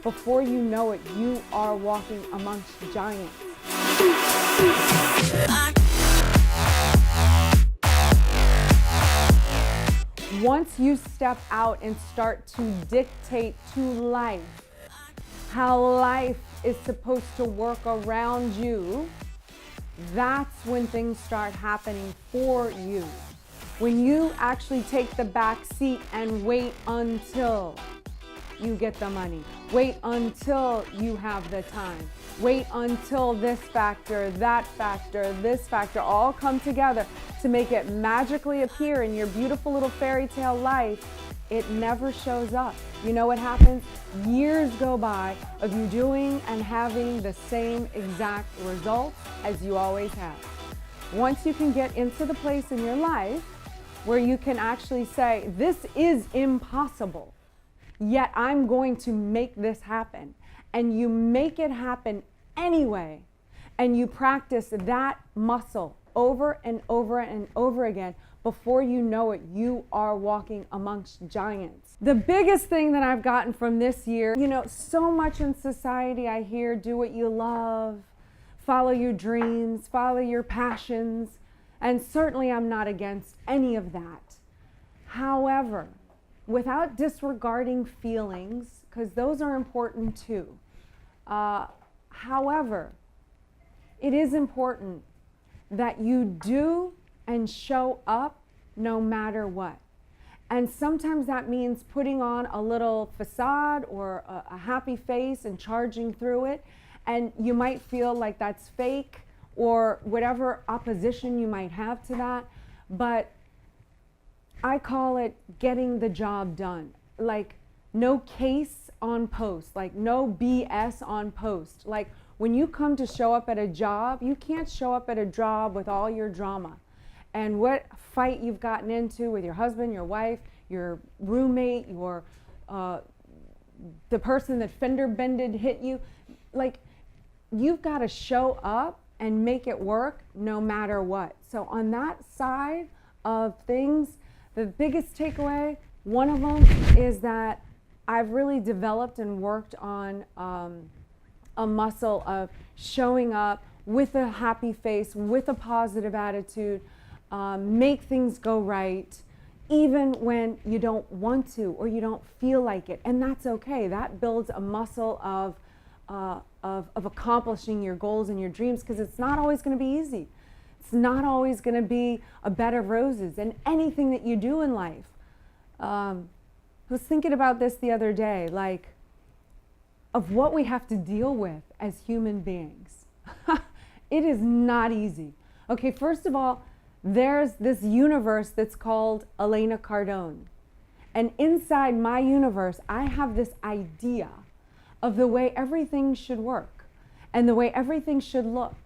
before you know it, you are walking amongst giants. Once you step out and start to dictate to life how life is supposed to work around you, that's when things start happening for you. When you actually take the back seat and wait until you get the money, wait until you have the time, wait until this factor, that factor, this factor all come together to make it magically appear in your beautiful little fairy tale life, it never shows up. You know what happens? Years go by of you doing and having the same exact results as you always have. Once you can get into the place in your life where you can actually say, this is impossible, yet I'm going to make this happen. And you make it happen anyway. And you practice that muscle over and over and over again. Before you know it, you are walking amongst giants. The biggest thing that I've gotten from this year, so much in society I hear, do what you love, follow your dreams, follow your passions. And certainly I'm not against any of that. However, without disregarding feelings, because those are important too. However, it is important that you do and show up no matter what. And sometimes that means putting on a little facade or a happy face and charging through it. And you might feel like that's fake or whatever opposition you might have to that. But I call it getting the job done. Like no case on post, like no BS on post. Like when you come to show up at a job, you can't show up at a job with all your drama and what fight you've gotten into with your husband, your wife, your roommate, the person that fender bended hit you. Like you've got to show up and make it work no matter what. So on that side of things, the biggest takeaway, one of them is that I've really developed and worked on a muscle of showing up with a happy face, with a positive attitude, make things go right, even when you don't want to or you don't feel like it. And that's okay. That builds a muscle of accomplishing your goals and your dreams, because it's not always going to be easy. It's not always going to be a bed of roses in anything that you do in life. I was thinking about this the other day, like of what we have to deal with as human beings. It is not easy. Okay, first of all, there's this universe that's called Elena Cardone. And inside my universe, I have this idea of the way everything should work and the way everything should look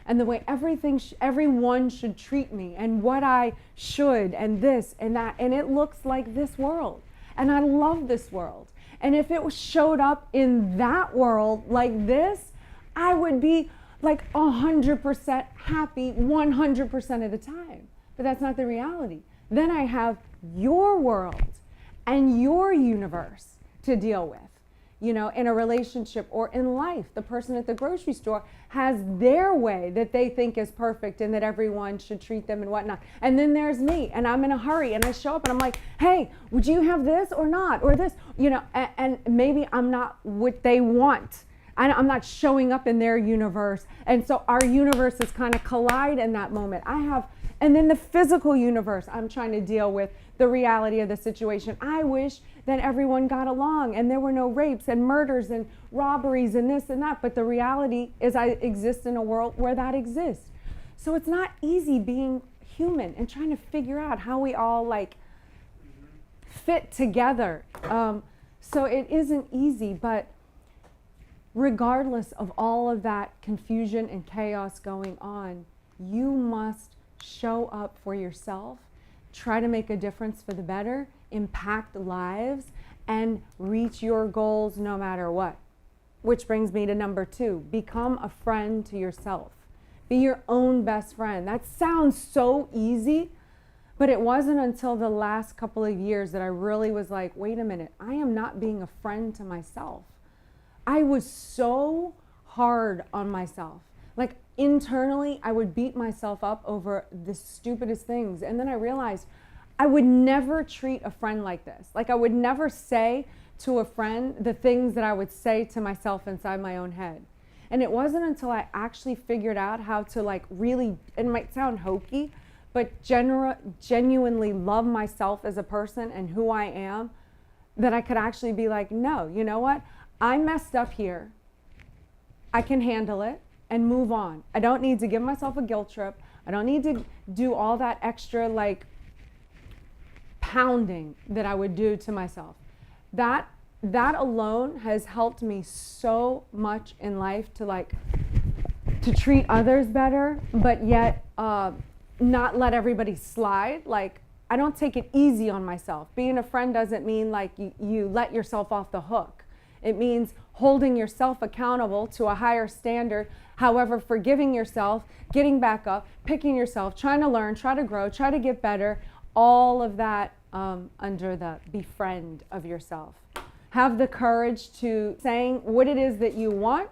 and the way everyone should treat me and what I should and this and that. And it looks like this world. And I love this world. And if it showed up in that world like this, I would be like 100% happy 100% of the time. But that's not the reality. Then I have your world and your universe to deal with. In a relationship or in life, the person at the grocery store has their way that they think is perfect and that everyone should treat them and whatnot. And then there's me, and I'm in a hurry, and I show up and I'm like, hey, would you have this or not? Or this, and maybe I'm not what they want. I'm not showing up in their universe. And so our universes kind of collide in that moment. And then the physical universe, I'm trying to deal with the reality of the situation. I wish that everyone got along and there were no rapes and murders and robberies and this and that. But the reality is I exist in a world where that exists. So it's not easy being human and trying to figure out how we all fit together. So it isn't easy, but regardless of all of that confusion and chaos going on, you must show up for yourself, try to make a difference for the better, impact lives, and reach your goals no matter what. Which brings me to number 2, become a friend to yourself. Be your own best friend. That sounds so easy, but it wasn't until the last couple of years that I really was like, wait a minute, I am not being a friend to myself. I was so hard on myself. Like internally, I would beat myself up over the stupidest things. And then I realized I would never treat a friend like this. Like I would never say to a friend the things that I would say to myself inside my own head. And it wasn't until I actually figured out how to like really, it might sound hokey, but genuinely love myself as a person and who I am, that I could actually be like, no, you know what? I messed up here. I can handle it and move on. I don't need to give myself a guilt trip. I don't need to do all that extra like pounding that I would do to myself. That alone has helped me so much in life to treat others better, but yet not let everybody slide. Like I don't take it easy on myself. Being a friend doesn't mean like you let yourself off the hook. It means holding yourself accountable to a higher standard. However, forgiving yourself, getting back up, picking yourself, trying to learn, try to grow, try to get better, all of that under the befriend of yourself. Have the courage to saying what it is that you want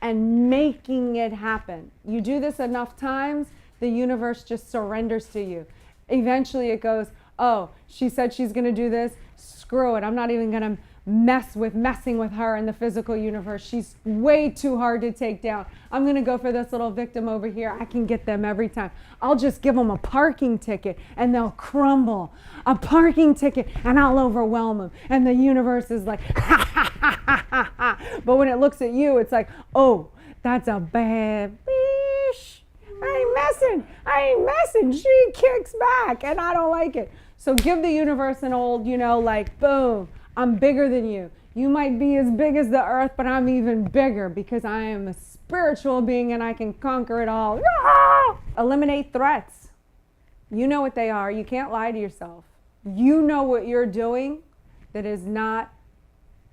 and making it happen. You do this enough times, the universe just surrenders to you. Eventually it goes, oh, she said she's going to do this. Screw it. I'm not even going to messing with her in the physical universe. She's way too hard to take down. I'm going to go for this little victim over here. I can get them every time. I'll just give them a parking ticket and they'll crumble. A parking ticket and I'll overwhelm them. And the universe is like, ha, ha, ha, ha, ha, ha. But when it looks at you, it's like, oh, that's a bad bitch. I ain't messing. She kicks back and I don't like it. So give the universe an old, like, boom. I'm bigger than you. You might be as big as the earth, but I'm even bigger because I am a spiritual being and I can conquer it all. Eliminate threats. You know what they are. You can't lie to yourself. You know what you're doing that is not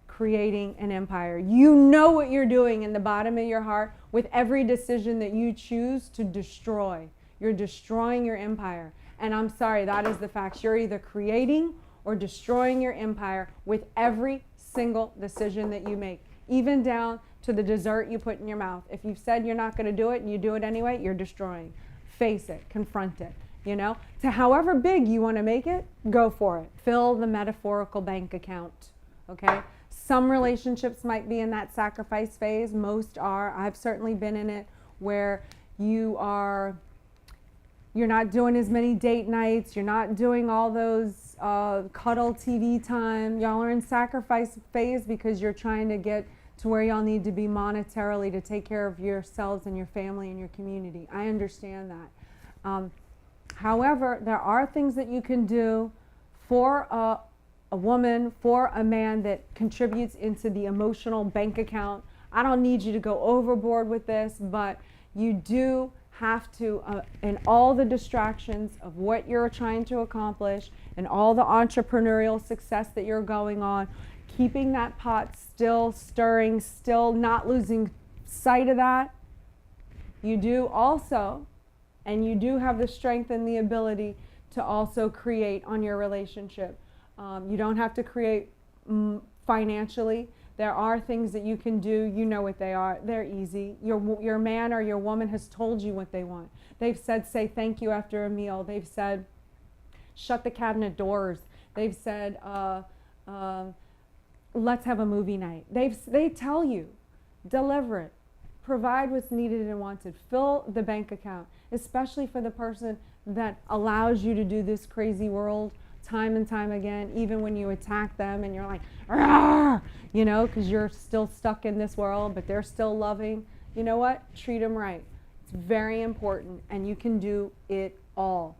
creating an empire. You know what you're doing in the bottom of your heart with every decision that you choose to destroy. You're destroying your empire. And I'm sorry, that is the facts. You're either creating or destroying your empire with every single decision that you make, even down to the dessert you put in your mouth. If you've said you're not going to do it and you do it anyway, you're destroying. Face it, confront it, to however big you want to make it, go for it. Fill the metaphorical bank account, okay? Some relationships might be in that sacrifice phase. Most are. I've certainly been in it where you're not doing as many date nights. You're not doing all those cuddle TV time. Y'all are in sacrifice phase because you're trying to get to where y'all need to be monetarily to take care of yourselves and your family and your community. I understand that. However, there are things that you can do for a woman, for a man that contributes into the emotional bank account. I don't need you to go overboard with this, but you do have to, in all the distractions of what you're trying to accomplish and all the entrepreneurial success that you're going on, keeping that pot still stirring, still not losing sight of that. You do also, and you do have the strength and the ability to also create on your relationship. You don't have to create financially. There are things that you can do. You know what they are. They're easy. Your man or your woman has told you what they want. They've said, say thank you after a meal. They've said, shut the cabinet doors. They've said, let's have a movie night. They tell you, deliver it. Provide what's needed and wanted. Fill the bank account, especially for the person that allows you to do this crazy world time and time again, even when you attack them and you're like, because you're still stuck in this world, but they're still loving. You know what? Treat them right. It's very important, and you can do it all.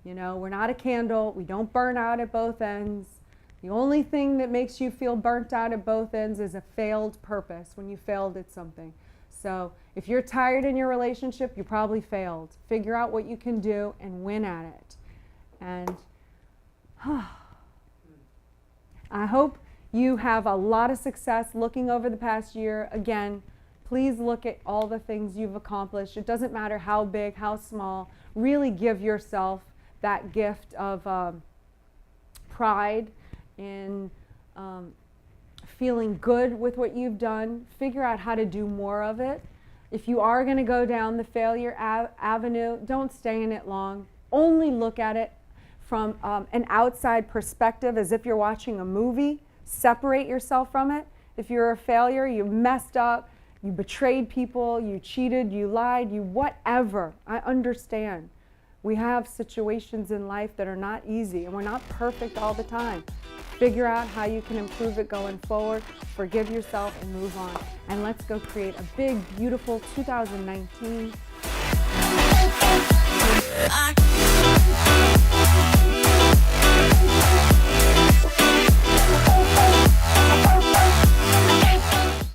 We're not a candle. We don't burn out at both ends. The only thing that makes you feel burnt out at both ends is a failed purpose, when you failed at something. So if you're tired in your relationship, you probably failed. Figure out what you can do and win at it. And I hope you have a lot of success looking over the past year. Again, please look at all the things you've accomplished. It doesn't matter how big, how small. Really give yourself that gift of pride in feeling good with what you've done, figure out how to do more of it. If you are going to go down the failure avenue, don't stay in it long. Only look at it from an outside perspective, as if you're watching a movie. Separate yourself from it. If you're a failure, you messed up, you betrayed people, you cheated, you lied, you whatever. I understand. We have situations in life that are not easy, and we're not perfect all the time. Figure out how you can improve it going forward, forgive yourself, and move on. And let's go create a big, beautiful 2019.